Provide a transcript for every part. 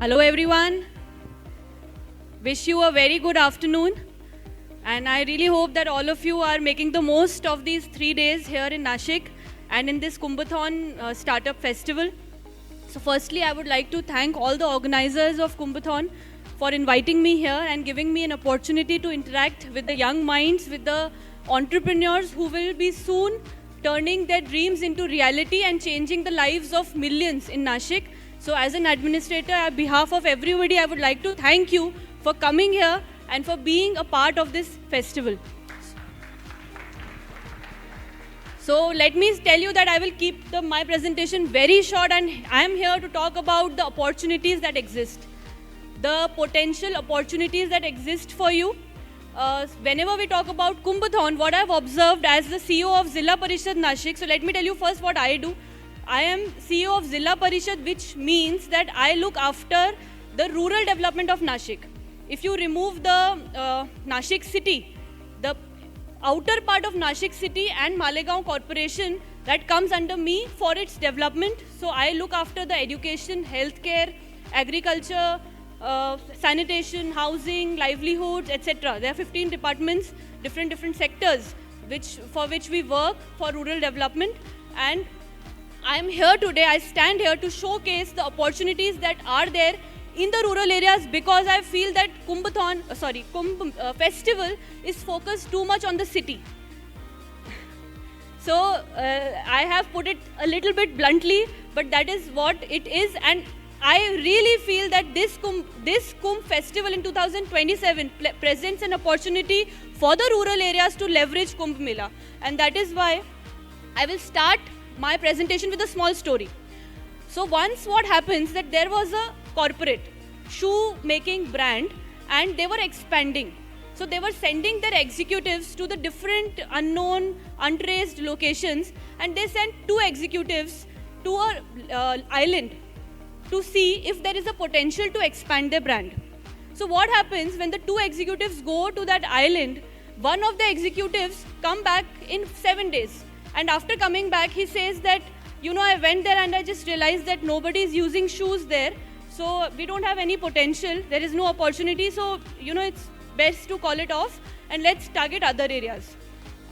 Hello everyone. Wish you a very good afternoon. And I really hope that all of you are making the most of these 3 days here in Nashik and in this Kumbhathon Startup Festival. So firstly, I would like to thank all the organizers of Kumbhathon for inviting me here and giving me an opportunity to interact with the young minds, with the entrepreneurs who will be soon turning their dreams into reality and changing the lives of millions in Nashik. So as an administrator, on behalf of everybody, I would like to thank you for coming here and for being a part of this festival. So let me tell you that I will keep my presentation very short, and I am here to talk about the opportunities that exist. The potential opportunities that exist for you. Whenever we talk about Kumbhathon, what I've observed as the CEO of Zilla Parishad Nashik, so let me tell you first what I do. I am CEO of Zilla Parishad, which means that I look after the rural development of Nashik. If you remove the Nashik city, the outer part of Nashik city and Malegaon Corporation, that comes under me for its development. So I look after the education, healthcare, agriculture, sanitation, housing, livelihoods, etc. There are 15 departments, different sectors for which we work for rural development. And I am here today, I stand here to showcase the opportunities that are there in the rural areas, because I feel that Kumbh festival is focused too much on the city. So I have put it a little bit bluntly, but that is what it is. And I really feel that this Kumbh festival in 2027 presents an opportunity for the rural areas to leverage Kumbh Mela. And that is why I will start my presentation with a small story. So once what happens that there was a corporate shoe making brand and they were expanding. So they were sending their executives to the different unknown, untraced locations, and they sent 2 executives to an island to see if there is a potential to expand their brand. So what happens when the 2 executives go to that island, one of the executives come back in 7 days. And after coming back, he says that, I went there and I just realized that nobody is using shoes there. So we don't have any potential. There is no opportunity. So, it's best to call it off and let's target other areas.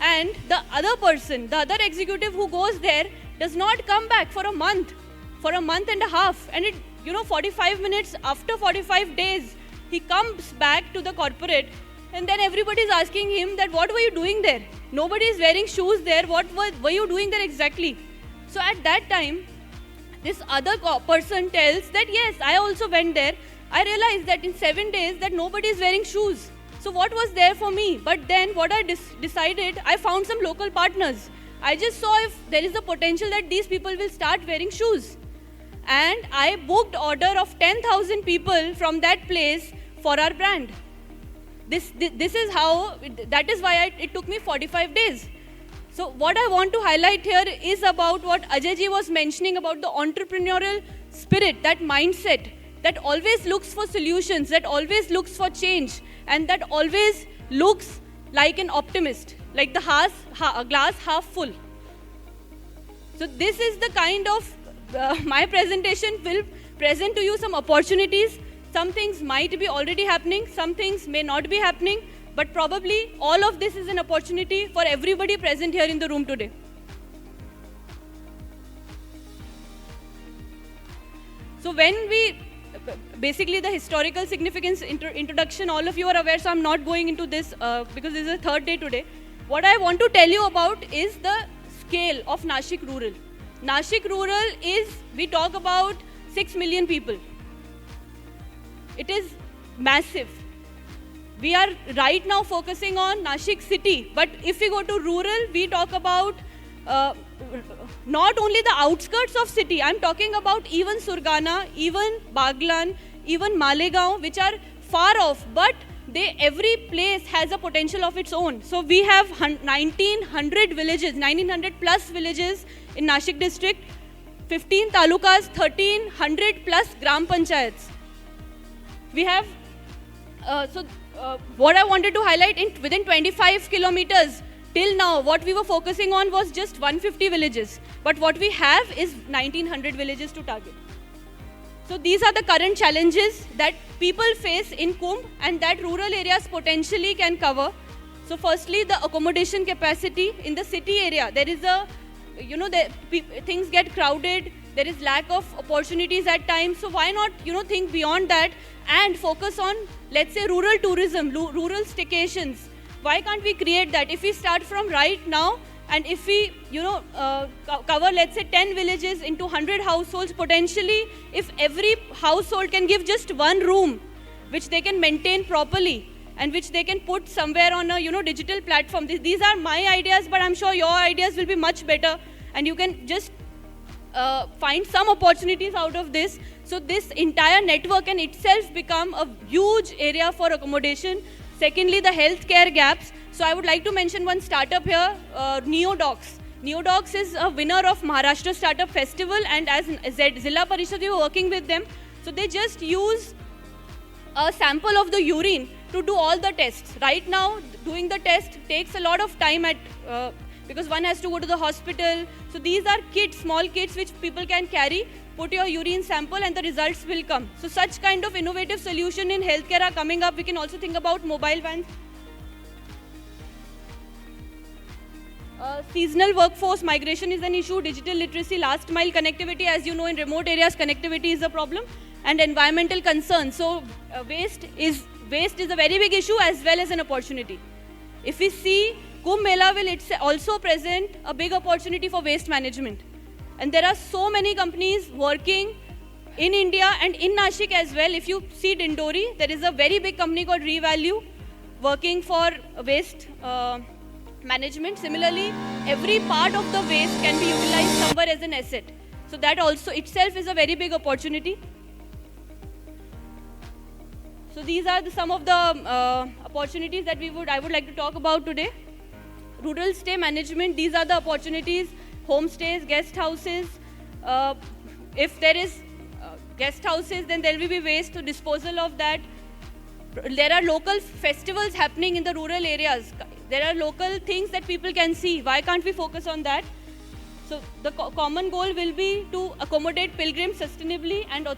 And the other person, the other executive who goes there does not come back for a month and a half. And 45 minutes after 45 days, he comes back to the corporate. And then everybody is asking him that, what were you doing there? Nobody is wearing shoes there. What were you doing there exactly? So at that time, this other person tells that, yes, I also went there. I realized that in 7 days that nobody is wearing shoes. So what was there for me? But then what I decided, I found some local partners. I just saw if there is a potential that these people will start wearing shoes. And I booked order of 10,000 people from that place for our brand. This is how, that is why it took me 45 days. So what I want to highlight here is about what Ajay ji was mentioning about the entrepreneurial spirit, that mindset that always looks for solutions, that always looks for change, and that always looks like an optimist, like the glass half full. So this is the kind of, my presentation will present to you some opportunities. Some things might be already happening, some things may not be happening, but probably all of this is an opportunity for everybody present here in the room today. So when basically the historical significance introduction, all of you are aware, so I'm not going into this because this is the 3rd day today. What I want to tell you about is the scale of Nashik Rural. Nashik Rural is, we talk about 6 million people. It is massive. We are right now focusing on Nashik city, but if we go to rural, we talk about not only the outskirts of city, I'm talking about even Surgana, even Baglan, even Malegaon, which are far off, but every place has a potential of its own. So we have 1900 villages, 1900 plus villages in Nashik district, 15 talukas, 1300 plus gram panchayats. We have, what I wanted to highlight, within 25 kilometers, till now, what we were focusing on was just 150 villages. But what we have is 1900 villages to target. So these are the current challenges that people face in Kumbh and that rural areas potentially can cover. So firstly, the accommodation capacity in the city area. There is a, things get crowded. There is lack of opportunities at times. So why not, think beyond that and focus on, let's say, rural tourism, rural staycations. Why can't we create that? If we start from right now, and if we, cover, let's say, 10 villages into 100 households, potentially, if every household can give just one room, which they can maintain properly, and which they can put somewhere on a, digital platform. These are my ideas, but I'm sure your ideas will be much better, and you can just find some opportunities out of this. So this entire network can itself become a huge area for accommodation. Secondly, the healthcare gaps. So I would like to mention one startup here, Neodocs. Neodocs is a winner of Maharashtra Startup Festival, and as Zilla Parishad, we were working with them. So they just use a sample of the urine to do all the tests. Right now, doing the test takes a lot of time because one has to go to the hospital. So these are kits, small kits which people can carry, put your urine sample and the results will come. So such kind of innovative solution in healthcare are coming up. We can also think about mobile vans. Seasonal workforce migration is an issue. Digital literacy, last mile connectivity, as you know, in remote areas, connectivity is a problem. And environmental concerns. So waste is a very big issue as well as an opportunity. If we see, Kumbh Mela will also present a big opportunity for waste management. And there are so many companies working in India and in Nashik as well. If you see Dindori, there is a very big company called Revalue working for waste management. Similarly, every part of the waste can be utilized somewhere as an asset. So that also itself is a very big opportunity. So these are some of the opportunities that I would like to talk about today. Rural stay management, these are the opportunities. Homestays, guest houses. If there is guest houses, then there will be ways to disposal of that. There are local festivals happening in the rural areas. There are local things that people can see. Why can't we focus on that? So the common goal will be to accommodate pilgrims sustainably and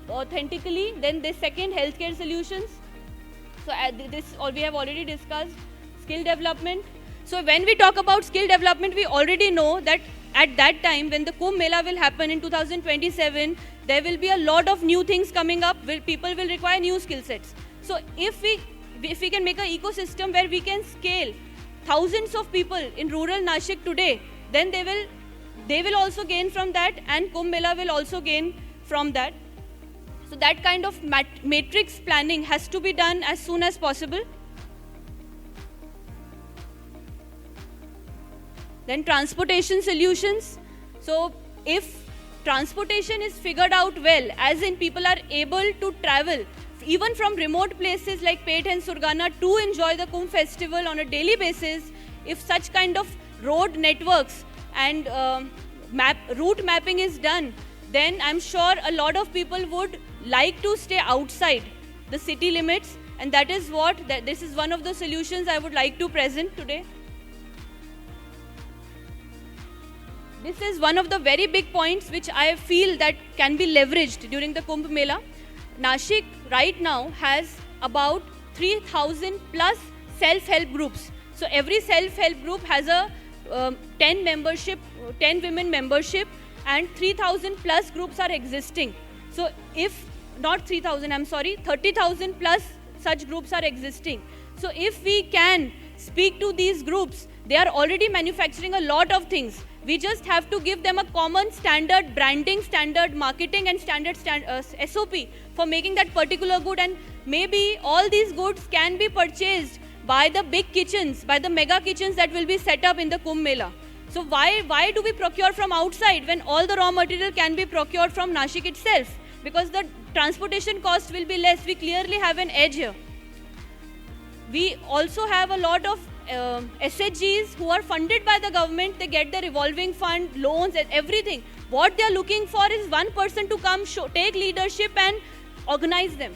authentically. Then the second, healthcare solutions. So we have already discussed. Skill development. So when we talk about skill development, we already know that at that time when the Kumbh Mela will happen in 2027, there will be a lot of new things coming up. People will require new skill sets. So if we can make an ecosystem where we can scale thousands of people in rural Nashik today, then they will also gain from that, and Kumbh Mela will also gain from that. So that kind of matrix planning has to be done as soon as possible. Then transportation solutions. So if transportation is figured out well, as in people are able to travel even from remote places like Peth and Surgana to enjoy the Kumbh festival on a daily basis, if such kind of road networks and route mapping is done, then I'm sure a lot of people would like to stay outside the city limits, and that is this is one of the solutions I would like to present today. This is one of the very big points which I feel that can be leveraged during the Kumbh Mela. Nashik right now has about 3,000 plus self-help groups. So every self-help group has a 10 women membership, and 3,000 plus groups are existing. So if not 3,000, I'm sorry, 30,000 plus such groups are existing. So if we can speak to these groups, they are already manufacturing a lot of things. We just have to give them a common standard branding, standard marketing, and standard SOP for making that particular good. And maybe all these goods can be purchased by the big kitchens, by the mega kitchens that will be set up in the Kumbh Mela. So why do we procure from outside when all the raw material can be procured from Nashik itself? Because the transportation cost will be less. We clearly have an edge here. We also have a lot of SHGs who are funded by the government. They get the revolving fund, loans, and everything. What they are looking for is one person to come, take leadership and organize them.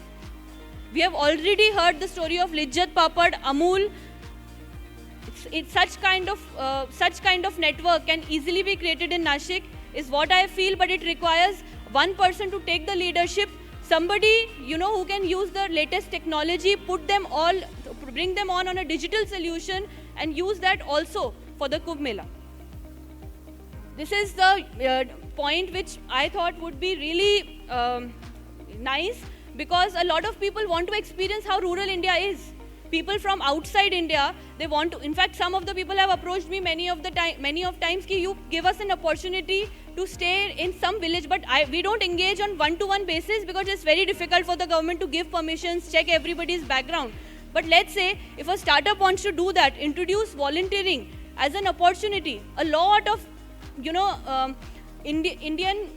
We have already heard the story of Lijjat Papad, Amul. It's such kind of network can easily be created in Nashik, is what I feel, but it requires one person to take the leadership, somebody, who can use the latest technology, bring them on a digital solution and use that also for the Kumbh Mela. This is the point which I thought would be really nice, because a lot of people want to experience how rural India is. People from outside India, they want to, in fact, some of the people have approached me many of times, ki you give us an opportunity to stay in some village, but we don't engage on one-to-one basis because it's very difficult for the government to give permissions, check everybody's background. But let's say if a startup wants to do that, introduce volunteering as an opportunity. A lot of, Indian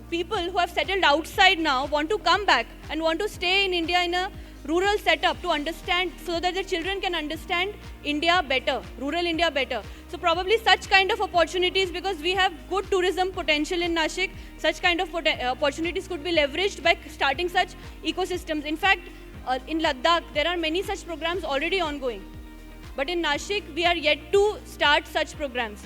people who have settled outside now want to come back and want to stay in India in a rural setup to understand, so that the children can understand India better, rural India better. So probably such kind of opportunities, because we have good tourism potential in Nashik, such kind of opportunities could be leveraged by starting such ecosystems. In fact, in Ladakh, there are many such programs already ongoing. But in Nashik, we are yet to start such programs.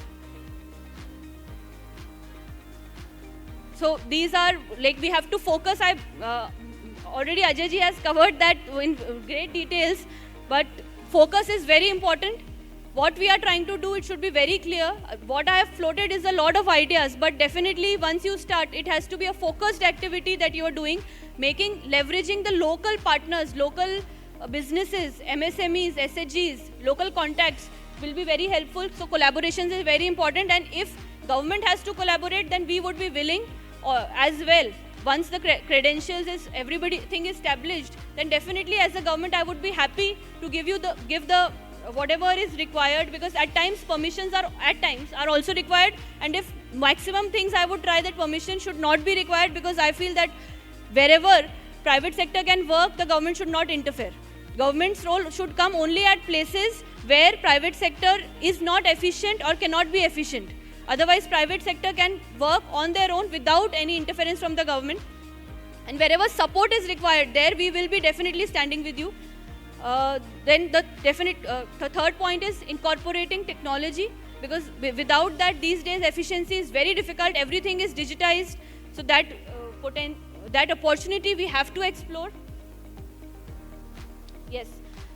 So these are, like, we have to focus. Already Ajay ji has covered that in great details, but focus is very important. What we are trying to do, it should be very clear. What I have floated is a lot of ideas, but definitely once you start, it has to be a focused activity that you are doing, leveraging the local partners, local businesses, MSMEs, SHGs, local contacts will be very helpful. So collaborations is very important, and if government has to collaborate, then we would be willing as well. Once the credentials is everything is established, then definitely as a government I would be happy to give the whatever is required, because at times permissions are also required, and if maximum things I would try that permission should not be required, because I feel that wherever private sector can work, the government should not interfere. Government's role should come only at places where private sector is not efficient or cannot be efficient. Otherwise, private sector can work on their own without any interference from the government. And wherever support is required, there we will be definitely standing with you. Then the third point is incorporating technology, because without that, these days efficiency is very difficult. Everything is digitized, so that opportunity we have to explore. Yes.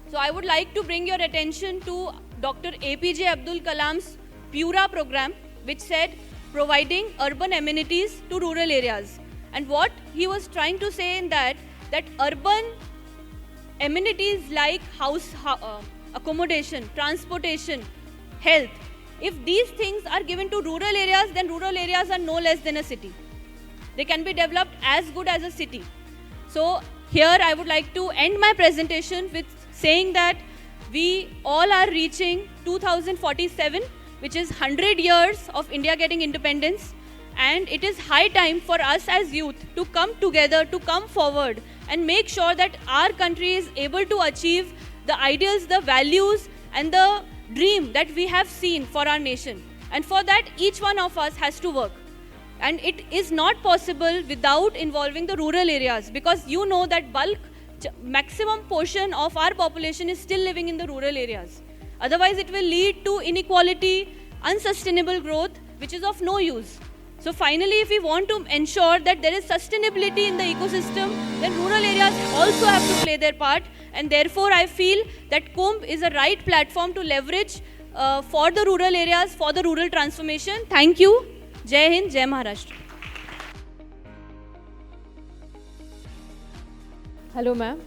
So I would like to bring your attention to Dr. APJ Abdul Kalam's Pura program, which said providing urban amenities to rural areas. And what he was trying to say in that urban amenities like house accommodation, transportation, health, if these things are given to rural areas, then rural areas are no less than a city. They can be developed as good as a city. So here I would like to end my presentation with saying that we all are reaching 2047, which is 100 years of India getting independence, and it is high time for us as youth to come together, to come forward and make sure that our country is able to achieve the ideals, the values and the dream that we have seen for our nation. And for that, each one of us has to work. And it is not possible without involving the rural areas, because you know that maximum portion of our population is still living in the rural areas. Otherwise, it will lead to inequality, unsustainable growth, which is of no use. So finally, if we want to ensure that there is sustainability in the ecosystem, then rural areas also have to play their part. And therefore, I feel that Kumbh is a right platform to leverage for the rural areas, for the rural transformation. Thank you. Jai Hind, Jai Maharashtra. Hello, ma'am.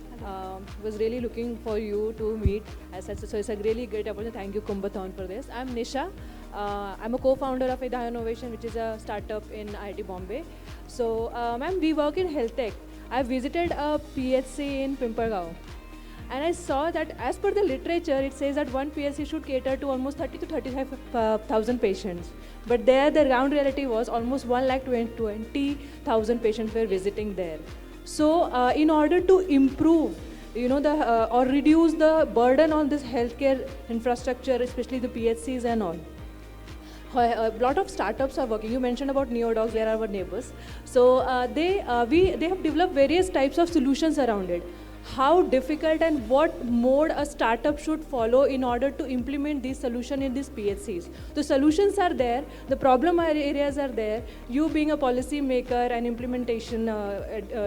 Was really looking for you to meet as such. So it's a really great opportunity. Thank you, Kumbhathon, for this. I'm Nisha. I'm a co-founder of Idaya Innovation, which is a startup in IIT Bombay. So, ma'am, we work in health tech. I visited a PHC in Pimpargaon, and I saw that as per the literature, it says that one PHC should cater to almost 30 to 35,000 patients. But there, the ground reality was almost 1,20,000 patients were visiting there. So, in order to improve, or reduce the burden on this healthcare infrastructure, especially the PHCs and all, a lot of startups are working. You mentioned about NeoDocs, they are our neighbors. So they have developed various types of solutions around it. how difficult and what mode a startup should follow in order to implement these solutions in these PHCs. The solutions are there, the problem areas are there. You being a policy maker and implementation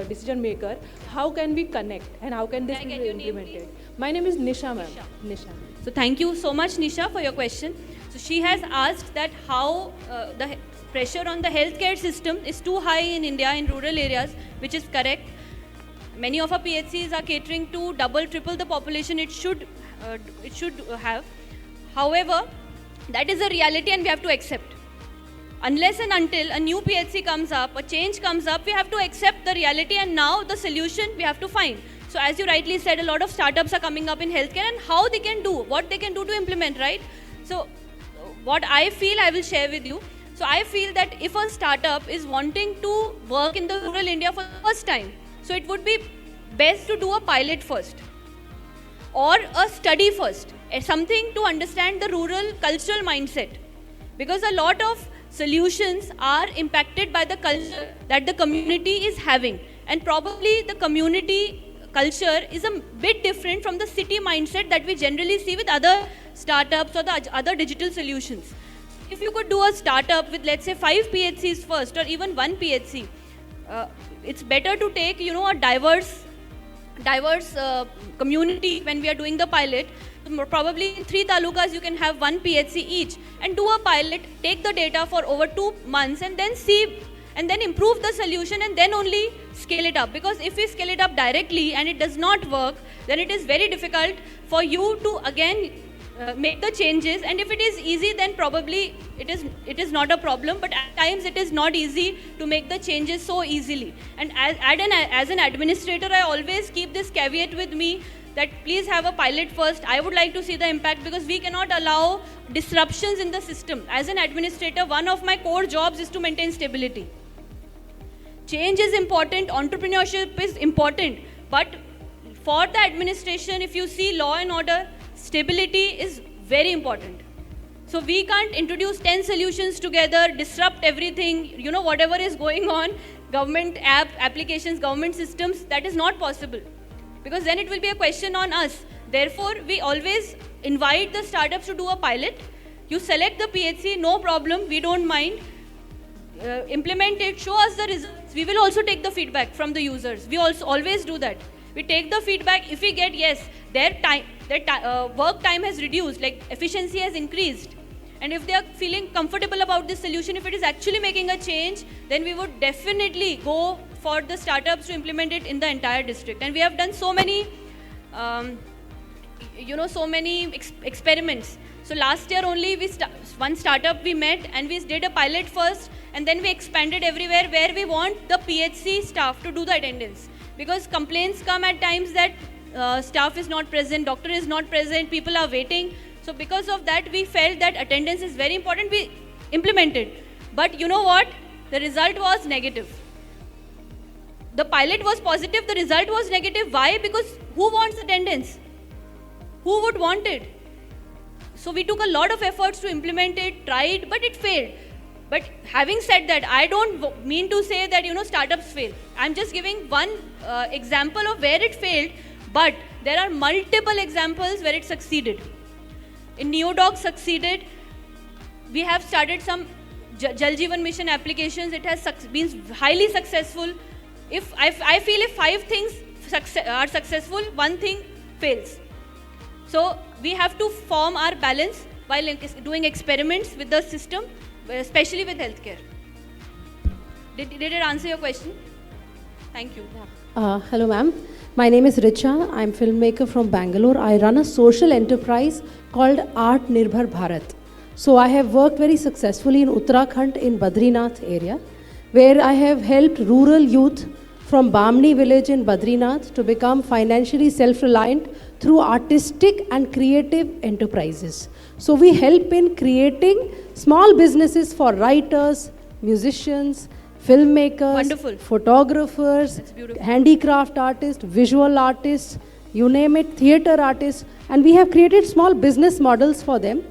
decision maker, how can we connect and how can this Can I be get your name, implemented? My name is Nisha, ma'am. Nisha. Nisha. So thank you so much, Nisha, for your question. So she has asked that how the pressure on the healthcare system is too high in India in rural areas, which is correct. Many of our PHCs are catering to double, triple the population it should have. However, that is a reality and we have to accept. Unless and until a new PHC comes up, a change comes up, we have to accept the reality, and now the solution we have to find. So as you rightly said, a lot of startups are coming up in healthcare and how they can do, what they can do to implement, right? So what I feel I will share with you. So I feel that if a startup is wanting to work in the rural India for the first time, so it would be best to do a pilot first or a study first, something to understand the rural cultural mindset. Because a lot of solutions are impacted by the culture that the community is having. And probably the community culture is a bit different from the city mindset that we generally see with other startups or the other digital solutions. If you could do a startup with, let's say, 5 PHCs first or even 1 PHC, it's better to take, a diverse community when we are doing the pilot. Probably in 3 talukas you can have 1 PHC each and do a pilot, take the data for over 2 months and then see and then improve the solution and then only scale it up. Because if we scale it up directly and it does not work, then it is very difficult for you to again make the changes. And if it is easy, then probably it is not a problem, but at times it is not easy to make the changes so easily. And as an administrator, I always keep this caveat with me that please have a pilot first. I would like to see the impact, because we cannot allow disruptions in the system. As an administrator, one of my core jobs is to maintain stability. Change is important, entrepreneurship is important, but for the administration, if you see law and order, stability is very important. So we can't introduce 10 solutions together, disrupt everything, whatever is going on, government applications, government systems, that is not possible. Because then it will be a question on us. Therefore, we always invite the startups to do a pilot. You select the PHC, no problem, we don't mind. Implement it, show us the results. We will also take the feedback from the users. We also always do that. We take the feedback. If we get, yes, their work time has reduced, like efficiency has increased, and if they are feeling comfortable about this solution, if it is actually making a change, then we would definitely go for the startups to implement it in the entire district. And we have done so many, experiments. So last year only, one startup we met and we did a pilot first, and then we expanded everywhere where we want the PHC staff to do the attendance. Because complaints come at times that staff is not present, doctor is not present, people are waiting. So because of that, we felt that attendance is very important. We implemented. But you know what? The result was negative. The pilot was positive, the result was negative. Why? Because who wants attendance? Who would want it? So we took a lot of efforts to implement it, tried, but it failed. But having said that, I don't mean to say that, startups fail. I'm just giving one example of where it failed, but there are multiple examples where it succeeded. In Neodoc succeeded. We have started some Jal Jeevan Mission applications. It has been highly successful. I feel if 5 things are successful, 1 thing fails. So we have to form our balance while doing experiments with the system, especially with healthcare. Did it answer your question? Thank you. Hello, ma'am. My name is Richa. I'm filmmaker from Bangalore. I run a social enterprise called Art Nirbhar Bharat. So I have worked very successfully in Uttarakhand in Badrinath area, where I have helped rural youth from Bamni village in Badrinath to become financially self-reliant through artistic and creative enterprises. So we help in creating small businesses for writers, musicians, filmmakers, Wonderful. Photographers, handicraft artists, visual artists, you name it, theater artists, and we have created small business models for them.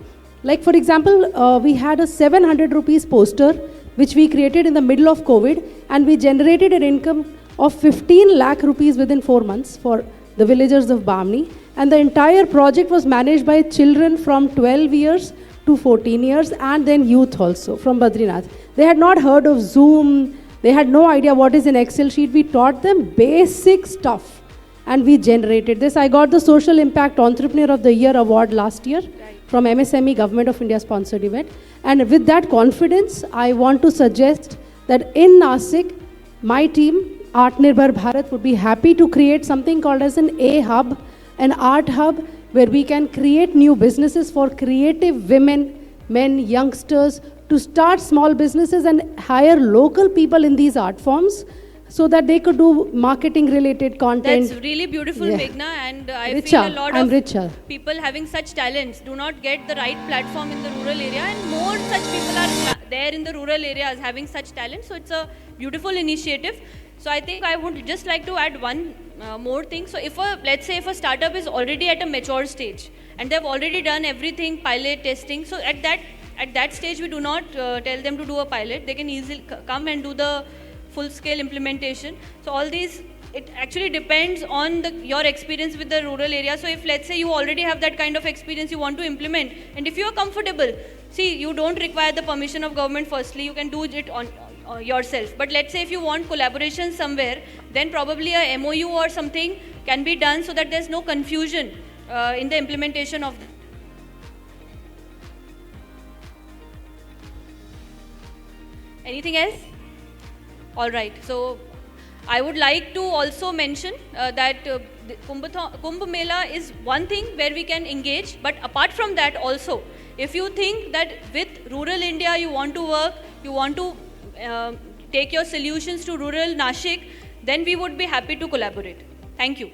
Like for example, we had a 700 rupees poster which we created in the middle of COVID, and we generated an income of 15 lakh rupees within 4 months for the villagers of Bamni. And the entire project was managed by children from 12 years to 14 years and then youth also from Badrinath. They had not heard of Zoom. They had no idea what is an Excel sheet. We taught them basic stuff and we generated this. I got the Social Impact Entrepreneur of the Year award last year from MSME, Government of India sponsored event. And with that confidence, I want to suggest that in Nasik, my team, Atmanirbhar Bharat, would be happy to create something called as an A hub, an art hub, where we can create new businesses for creative women, men, youngsters, to start small businesses and hire local people in these art forms so that they could do marketing related content. That's really beautiful, Yeah. Meghna, and I Richa, feel a lot I'm of Richa. people having such talents do not get the right platform in the rural area, and more such people are there in the rural areas having such talent. So it's a beautiful initiative. So I think I would just like to add one more thing. So if let's say if a startup is already at a mature stage and they've already done everything, pilot testing, so at that stage we do not tell them to do a pilot. They can easily come and do the full-scale implementation. So all these, it actually depends on your experience with the rural area. So if let's say you already have that kind of experience you want to implement, and if you are comfortable, see, you don't require the permission of government firstly, you can do it on yourself. But let's say if you want collaboration somewhere, then probably a MOU or something can be done so that there's no confusion in the implementation of. Anything else? All right. So I would like to also mention that Kumbh Mela is one thing where we can engage, but apart from that also, if you think that with rural India you want to work, you want to take your solutions to rural Nashik, then we would be happy to collaborate. Thank you.